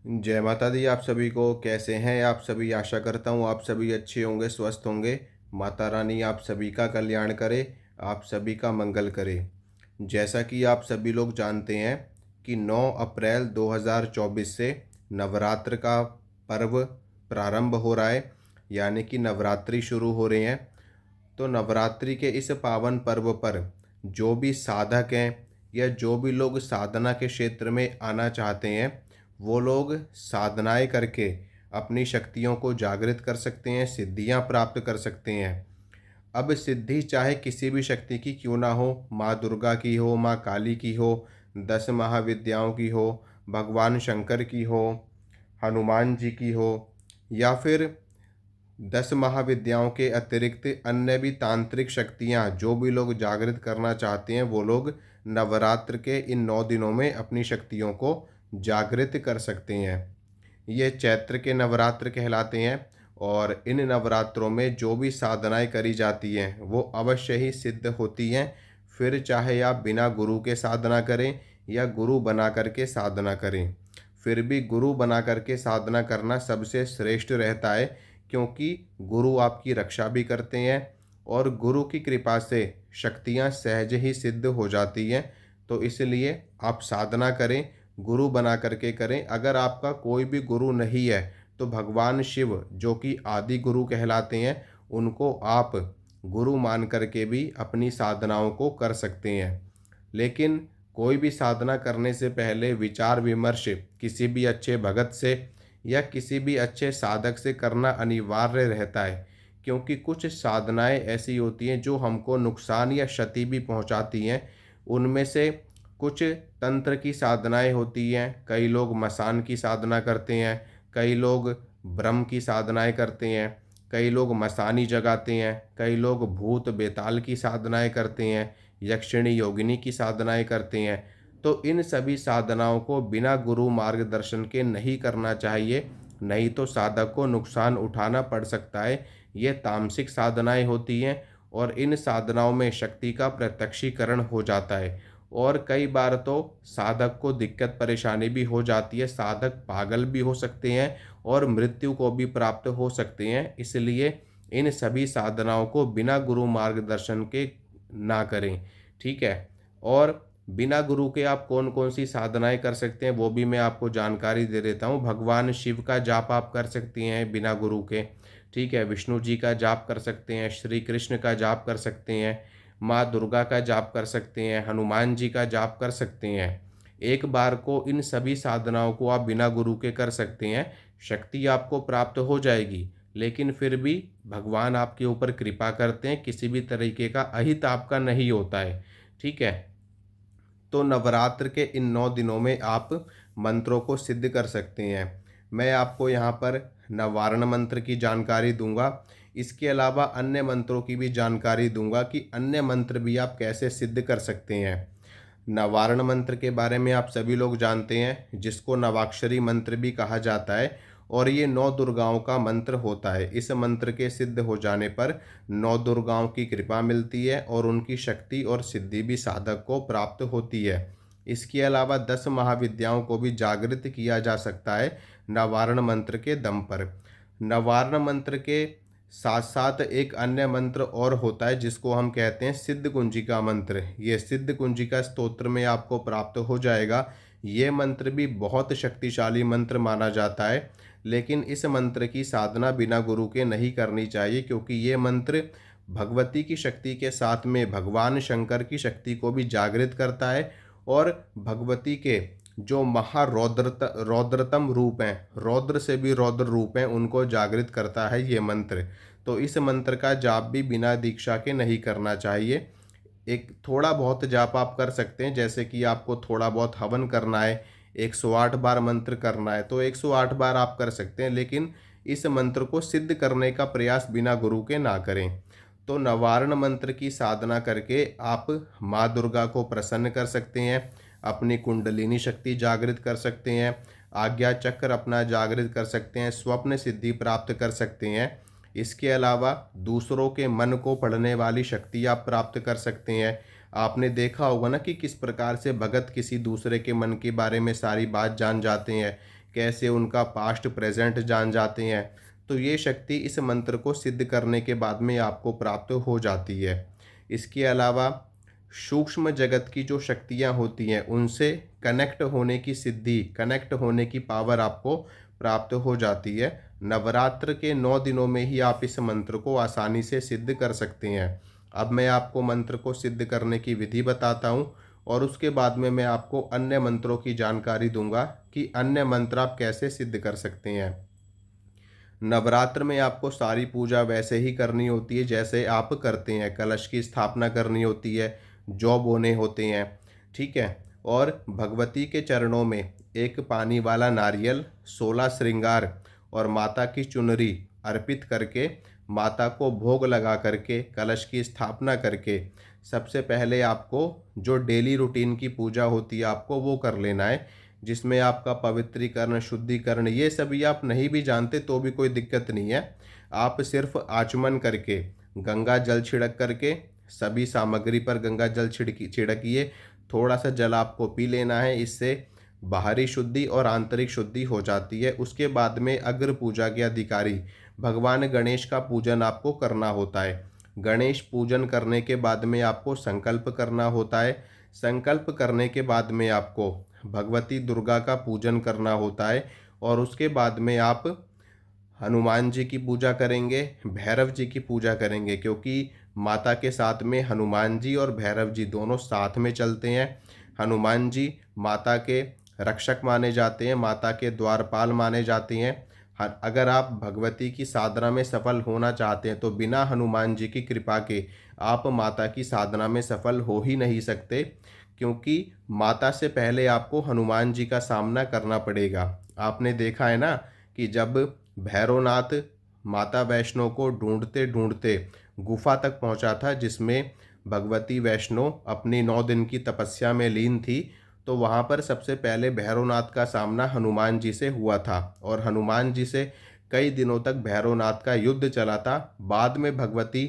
जय माता दी। आप सभी को कैसे हैं आप सभी। आशा करता हूँ आप सभी अच्छे होंगे, स्वस्थ होंगे। माता रानी आप सभी का कल्याण करे, आप सभी का मंगल करे। जैसा कि आप सभी लोग जानते हैं कि 9 अप्रैल 2024 से नवरात्र का पर्व प्रारंभ हो रहा है, यानी कि नवरात्रि शुरू हो रहे हैं। तो नवरात्रि के इस पावन पर्व पर जो भी साधक हैं या जो भी लोग साधना के क्षेत्र में आना चाहते हैं, वो लोग साधनाएं करके अपनी शक्तियों को जागृत कर सकते हैं, सिद्धियां प्राप्त कर सकते हैं। अब सिद्धि चाहे किसी भी शक्ति की क्यों ना हो, माँ दुर्गा की हो, माँ काली की हो, 10 महाविद्याओं की हो, भगवान शंकर की हो, हनुमान जी की हो, या फिर 10 महाविद्याओं के अतिरिक्त अन्य भी तांत्रिक शक्तियाँ जो भी लोग जागृत करना चाहते हैं, वो लोग नवरात्र के इन 9 दिनों में अपनी शक्तियों को जागृत कर सकते हैं। ये चैत्र के नवरात्र कहलाते हैं और इन नवरात्रों में जो भी साधनाएं करी जाती हैं वो अवश्य ही सिद्ध होती हैं। फिर चाहे आप बिना गुरु के साधना करें या गुरु बना करके साधना करें, फिर भी गुरु बना करके साधना करना सबसे श्रेष्ठ रहता है, क्योंकि गुरु आपकी रक्षा भी करते हैं और गुरु की कृपा से शक्तियाँ सहज ही सिद्ध हो जाती हैं। तो इसलिए आप साधना करें, गुरु बना करके करें। अगर आपका कोई भी गुरु नहीं है तो भगवान शिव जो कि आदि गुरु कहलाते हैं, उनको आप गुरु मान करके भी अपनी साधनाओं को कर सकते हैं। लेकिन कोई भी साधना करने से पहले विचार विमर्श किसी भी अच्छे भगत से या किसी भी अच्छे साधक से करना अनिवार्य रहता है, क्योंकि कुछ साधनाएं ऐसी होती हैं जो हमको नुकसान या क्षति भी पहुंचाती हैं। उनमें से कुछ तंत्र की साधनाएं होती हैं, कई लोग मसान की साधना करते हैं, कई लोग ब्रह्म की साधनाएं करते हैं, कई लोग मसानी जगाते हैं, कई लोग भूत बेताल की साधनाएं करते हैं, यक्षिणी योगिनी की साधनाएं करते हैं। तो इन सभी साधनाओं को बिना गुरु मार्गदर्शन के नहीं करना चाहिए, नहीं तो साधक को नुकसान उठाना पड़ सकता है। ये तामसिक साधनाएं होती हैं और इन साधनाओं में शक्ति का प्रत्यक्षीकरण हो जाता है और कई बार तो साधक को दिक्कत परेशानी भी हो जाती है, साधक पागल भी हो सकते हैं और मृत्यु को भी प्राप्त हो सकते हैं। इसलिए इन सभी साधनाओं को बिना गुरु मार्गदर्शन के ना करें। ठीक है। और बिना गुरु के आप कौन कौन सी साधनाएं कर सकते हैं वो भी मैं आपको जानकारी दे देता हूँ। भगवान शिव का जाप आप कर सकते हैं बिना गुरु के। ठीक है। विष्णु जी का जाप कर सकते हैं, श्री कृष्ण का जाप कर सकते हैं, माँ दुर्गा का जाप कर सकते हैं, हनुमान जी का जाप कर सकते हैं। एक बार को इन सभी साधनाओं को आप बिना गुरु के कर सकते हैं, शक्ति आपको प्राप्त हो जाएगी। लेकिन फिर भी भगवान आपके ऊपर कृपा करते हैं, किसी भी तरीके का अहित आपका नहीं होता है। ठीक है। तो नवरात्र के इन 9 दिनों में आप मंत्रों को सिद्ध कर सकते हैं। मैं आपको यहाँ पर नवारण मंत्र की जानकारी दूंगा, इसके अलावा अन्य मंत्रों की भी जानकारी दूंगा कि अन्य मंत्र भी आप कैसे सिद्ध कर सकते हैं। नवारण मंत्र के बारे में आप सभी लोग जानते हैं, जिसको नवाक्षरी मंत्र भी कहा जाता है और ये 9 दुर्गाओं का मंत्र होता है। इस मंत्र के सिद्ध हो जाने पर 9 दुर्गाओं की कृपा मिलती है और उनकी शक्ति और सिद्धि भी साधक को प्राप्त होती है। इसके अलावा 10 महाविद्याओं को भी जागृत किया जा सकता है नवारण मंत्र के दम पर। नवारण मंत्र के साथ साथ एक अन्य मंत्र और होता है जिसको हम कहते हैं सिद्ध कुंजिका मंत्र। ये सिद्ध कुंजिका स्तोत्र में आपको प्राप्त हो जाएगा। ये मंत्र भी बहुत शक्तिशाली मंत्र माना जाता है, लेकिन इस मंत्र की साधना बिना गुरु के नहीं करनी चाहिए, क्योंकि ये मंत्र भगवती की शक्ति के साथ में भगवान शंकर की शक्ति को भी जागृत करता है और भगवती के जो रौद्रतम रूप हैं, रौद्र से भी रौद्र रूप हैं, उनको जागृत करता है ये मंत्र। तो इस मंत्र का जाप भी बिना दीक्षा के नहीं करना चाहिए। एक थोड़ा बहुत जाप आप कर सकते हैं, जैसे कि आपको थोड़ा बहुत हवन करना है, 108 बार मंत्र करना है तो 108 बार आप कर सकते हैं, लेकिन इस मंत्र को सिद्ध करने का प्रयास बिना गुरु के ना करें। तो नवारण मंत्र की साधना करके आप माँ दुर्गा को प्रसन्न कर सकते हैं, अपनी कुंडलिनी शक्ति जागृत कर सकते हैं, आज्ञा चक्र अपना जागृत कर सकते हैं, स्वप्न सिद्धि प्राप्त कर सकते हैं। इसके अलावा दूसरों के मन को पढ़ने वाली शक्ति आप प्राप्त कर सकते हैं। आपने देखा होगा ना कि किस प्रकार से भगत किसी दूसरे के मन के बारे में सारी बात जान जाते हैं, कैसे उनका पास्ट प्रेजेंट जान जाते हैं। तो ये शक्ति इस मंत्र को सिद्ध करने के बाद में आपको प्राप्त हो जाती है। इसके अलावा सूक्ष्म जगत की जो शक्तियाँ होती हैं उनसे कनेक्ट होने की सिद्धि, कनेक्ट होने की पावर आपको प्राप्त हो जाती है। नवरात्र के 9 दिनों में ही आप इस मंत्र को आसानी से सिद्ध कर सकते हैं। अब मैं आपको मंत्र को सिद्ध करने की विधि बताता हूँ और उसके बाद में मैं आपको अन्य मंत्रों की जानकारी दूंगा कि अन्य मंत्र आप कैसे सिद्ध कर सकते हैं। नवरात्र में आपको सारी पूजा वैसे ही करनी होती है जैसे आप करते हैं। कलश की स्थापना करनी होती है, जौ बोने होते हैं, ठीक है। और भगवती के चरणों में एक पानी वाला नारियल, 16 श्रृंगार और माता की चुनरी अर्पित करके, माता को भोग लगा करके, कलश की स्थापना करके, सबसे पहले आपको जो डेली रूटीन की पूजा होती है आपको वो कर लेना है, जिसमें आपका पवित्रीकरण, शुद्धिकरण, ये सभी आप नहीं भी जानते तो भी कोई दिक्कत नहीं है। आप सिर्फ आचमन करके, गंगा जल छिड़क करके, सभी सामग्री पर गंगा जल छिड़किए। थोड़ा सा जल आपको पी लेना है, इससे बाहरी शुद्धि और आंतरिक शुद्धि हो जाती है। उसके बाद में अग्र पूजा के अधिकारी भगवान गणेश का पूजन आपको करना होता है। गणेश पूजन करने के बाद में आपको संकल्प करना होता है। संकल्प करने के बाद में आपको भगवती दुर्गा का पूजन करना होता है और उसके बाद में आप हनुमान जी की पूजा करेंगे, भैरव जी की पूजा करेंगे, क्योंकि माता के साथ में हनुमान जी और भैरव जी दोनों साथ में चलते हैं। हनुमान जी माता के रक्षक माने जाते हैं, माता के द्वारपाल माने जाते हैं। अगर आप भगवती की साधना में सफल होना चाहते हैं तो बिना हनुमान जी की कृपा के आप माता की साधना में सफल हो ही नहीं सकते, क्योंकि माता से पहले आपको हनुमान जी का सामना करना पड़ेगा। आपने देखा है ना कि जब भैरवनाथ माता वैष्णो को ढूंढते ढूंढते गुफा तक पहुंचा था, जिसमें भगवती वैष्णो अपनी 9 दिन की तपस्या में लीन थी, तो वहां पर सबसे पहले भैरवनाथ का सामना हनुमान जी से हुआ था और हनुमान जी से कई दिनों तक भैरवनाथ का युद्ध चला था। बाद में भगवती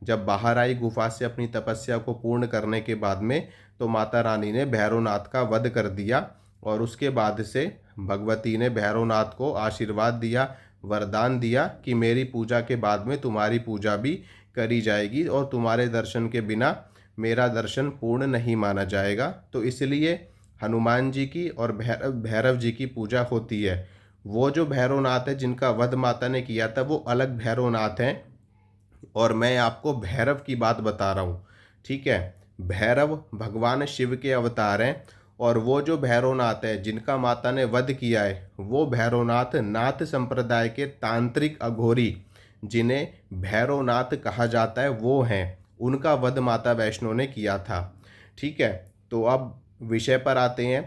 जब बाहर आई गुफा से अपनी तपस्या को पूर्ण करने के बाद में, तो माता रानी ने भैरवनाथ का वध कर दिया और उसके बाद से भगवती ने भैरवनाथ को आशीर्वाद दिया, वरदान दिया कि मेरी पूजा के बाद में तुम्हारी पूजा भी करी जाएगी और तुम्हारे दर्शन के बिना मेरा दर्शन पूर्ण नहीं माना जाएगा। तो इसलिए हनुमान जी की और भैरव जी की पूजा होती है। वो जो भैरवनाथ है जिनका वध माता ने किया था वो अलग भैरवनाथ हैं और मैं आपको भैरव की बात बता रहा हूँ, ठीक है। भैरव भगवान शिव के अवतार हैं और वो जो भैरवनाथ है जिनका माता ने वध किया है वो भैरवनाथ नाथ संप्रदाय के तांत्रिक अघोरी, जिन्हें भैरवनाथ कहा जाता है, वो हैं। उनका वध माता वैष्णो ने किया था, ठीक है। तो अब विषय पर आते हैं।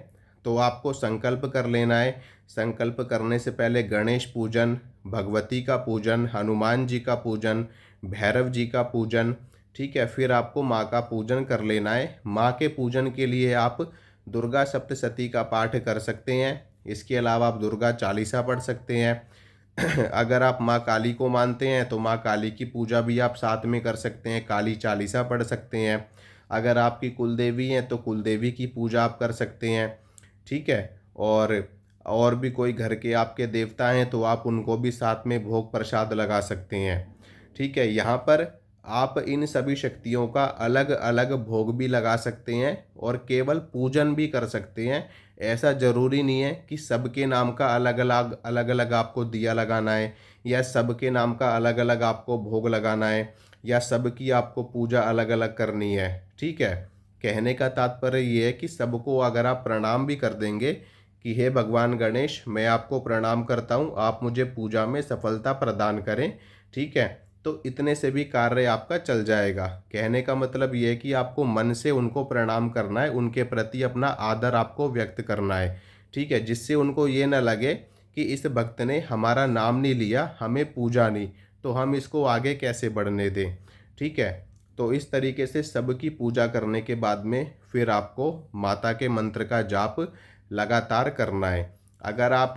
तो आपको संकल्प कर लेना है। संकल्प करने से पहले गणेश पूजन, भगवती का पूजन, हनुमान जी का पूजन, भैरव जी का पूजन, ठीक है। फिर आपको माँ का पूजन कर लेना है। माँ के पूजन के लिए आप दुर्गा सप्तशती का पाठ कर सकते हैं। इसके अलावा आप दुर्गा चालीसा पढ़ सकते हैं। अगर आप माँ काली को मानते हैं तो माँ काली की पूजा भी आप साथ में कर सकते हैं, काली चालीसा पढ़ सकते हैं। अगर आपकी कुलदेवी हैं तो कुलदेवी की पूजा आप कर सकते हैं, ठीक है। और भी कोई घर के आपके देवता हैं तो आप उनको भी साथ में भोग प्रसाद लगा सकते हैं, ठीक है। यहाँ पर आप इन सभी शक्तियों का अलग अलग भोग भी लगा सकते हैं और केवल पूजन भी कर सकते हैं। ऐसा ज़रूरी नहीं है कि सबके नाम का अलग अलग आपको दिया लगाना है या सबके नाम का अलग अलग आपको भोग लगाना है या सबकी आपको पूजा अलग अलग करनी है, ठीक है। कहने का तात्पर्य ये है कि सबको अगर आप प्रणाम भी कर देंगे कि हे भगवान गणेश, मैं आपको प्रणाम करता हूँ, आप मुझे पूजा में सफलता प्रदान करें, ठीक है, तो इतने से भी कार्य आपका चल जाएगा। कहने का मतलब ये है कि आपको मन से उनको प्रणाम करना है, उनके प्रति अपना आदर आपको व्यक्त करना है, ठीक है, जिससे उनको ये ना लगे कि इस भक्त ने हमारा नाम नहीं लिया, हमें पूजा नहीं, तो हम इसको आगे कैसे बढ़ने दें, ठीक है। तो इस तरीके से सबकी पूजा करने के बाद में फिर आपको माता के मंत्र का जाप लगातार करना है। अगर आप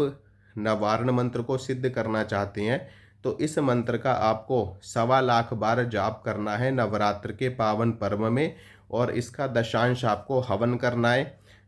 नवारण मंत्र को सिद्ध करना चाहते हैं तो इस मंत्र का आपको 1.25 बार जाप करना है नवरात्र के पावन पर्व में और इसका दशांश आपको हवन करना है,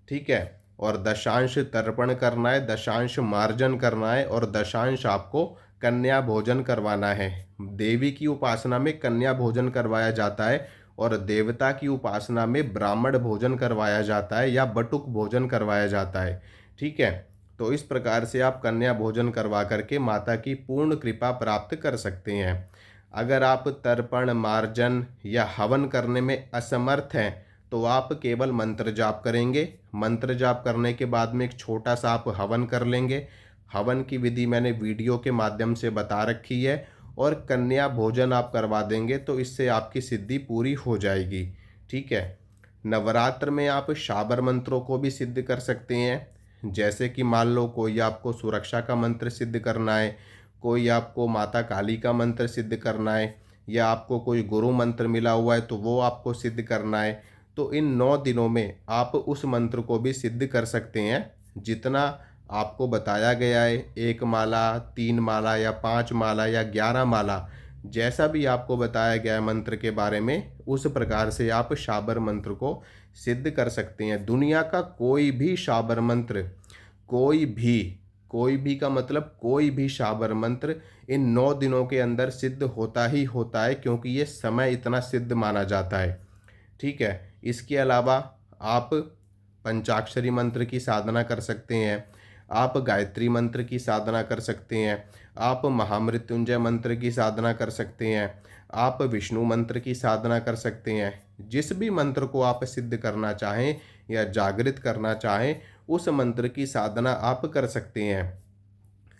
ठीक है। और दशांश तर्पण करना है, दशांश मार्जन करना है और दशांश आपको कन्या भोजन करवाना है। देवी की उपासना में कन्या भोजन करवाया जाता है और देवता की उपासना में ब्राह्मण भोजन करवाया जाता है या बटुक भोजन करवाया जाता है। ठीक है, तो इस प्रकार से आप कन्या भोजन करवा करके माता की पूर्ण कृपा प्राप्त कर सकते हैं। अगर आप तर्पण, मार्जन या हवन करने में असमर्थ हैं तो आप केवल मंत्र जाप करेंगे। मंत्र जाप करने के बाद में एक छोटा सा आप हवन कर लेंगे। हवन की विधि मैंने वीडियो के माध्यम से बता रखी है और कन्या भोजन आप करवा देंगे तो इससे आपकी सिद्धि पूरी हो जाएगी। ठीक है, नवरात्र में आप शाबर मंत्रों को भी सिद्ध कर सकते हैं। जैसे कि मान लो कोई आपको सुरक्षा का मंत्र सिद्ध करना है, कोई आपको माता काली का मंत्र सिद्ध करना है, या आपको कोई गुरु मंत्र मिला हुआ है तो वो आपको सिद्ध करना है, तो इन 9 दिनों में आप उस मंत्र को भी सिद्ध कर सकते हैं जितना आपको बताया गया है। 1 माला, 3 माला या 5 माला या 11 माला, जैसा भी आपको बताया गया है मंत्र के बारे में, उस प्रकार से आप शाबर मंत्र को सिद्ध कर सकते हैं। दुनिया का कोई भी शाबर मंत्र, कोई भी का मतलब कोई भी शाबर मंत्र इन 9 दिनों के अंदर सिद्ध होता ही होता है, क्योंकि ये समय इतना सिद्ध माना जाता है। ठीक है, इसके अलावा आप पंचाक्षरी मंत्र की साधना कर सकते हैं, आप गायत्री मंत्र की साधना कर सकते हैं, आप महामृत्युंजय मंत्र की साधना कर सकते हैं, आप विष्णु मंत्र की साधना कर सकते हैं। जिस भी मंत्र को आप सिद्ध करना चाहें या जागृत करना चाहें, उस मंत्र की साधना आप कर सकते हैं।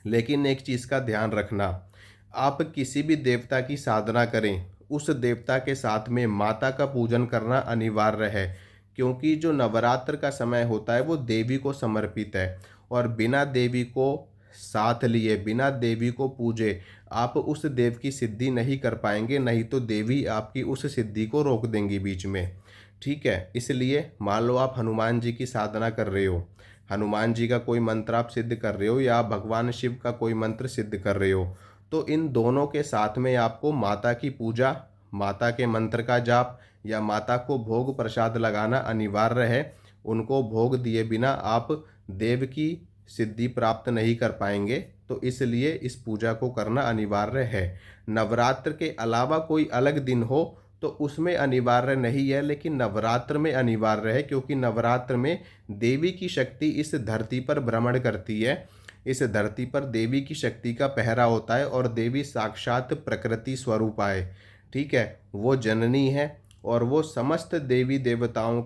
लेकिन एक चीज़ का ध्यान रखना, आप किसी भी देवता की साधना करें, उस देवता के साथ में माता का पूजन करना अनिवार्य है, क्योंकि जो नवरात्र का समय होता है वो देवी को समर्पित है और बिना देवी को साथ लिए, बिना देवी को पूजे आप उस देव की सिद्धि नहीं कर पाएंगे, नहीं तो देवी आपकी उस सिद्धि को रोक देंगी बीच में। ठीक है, इसलिए मान लो आप हनुमान जी की साधना कर रहे हो, हनुमान जी का कोई मंत्र आप सिद्ध कर रहे हो या आप भगवान शिव का कोई मंत्र सिद्ध कर रहे हो, तो इन दोनों के साथ में आपको माता की पूजा, माता के मंत्र का जाप या माता को भोग प्रसाद लगाना अनिवार्य है। उनको भोग दिए बिना आप देव की सिद्धि प्राप्त नहीं कर पाएंगे, तो इसलिए इस पूजा को करना अनिवार्य है। नवरात्र के अलावा कोई अलग दिन हो तो उसमें अनिवार्य नहीं है, लेकिन नवरात्र में अनिवार्य है, क्योंकि नवरात्र में देवी की शक्ति इस धरती पर भ्रमण करती है। इस धरती पर देवी की शक्ति का पहरा होता है और देवी साक्षात प्रकृति स्वरूपा है। ठीक है, वो जननी है और वो समस्त देवी देवताओं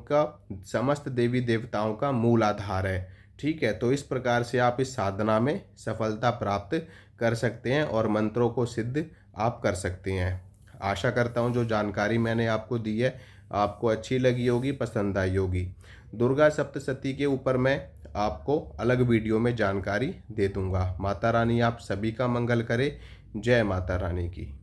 का मूल आधार है। ठीक है, तो इस प्रकार से आप इस साधना में सफलता प्राप्त कर सकते हैं और मंत्रों को सिद्ध आप कर सकते हैं। आशा करता हूँ जो जानकारी मैंने आपको दी है आपको अच्छी लगी होगी, पसंद आई होगी। दुर्गा सप्तशती के ऊपर मैं आपको अलग वीडियो में जानकारी दे दूँगा। माता रानी आप सभी का मंगल करे। जय माता रानी की।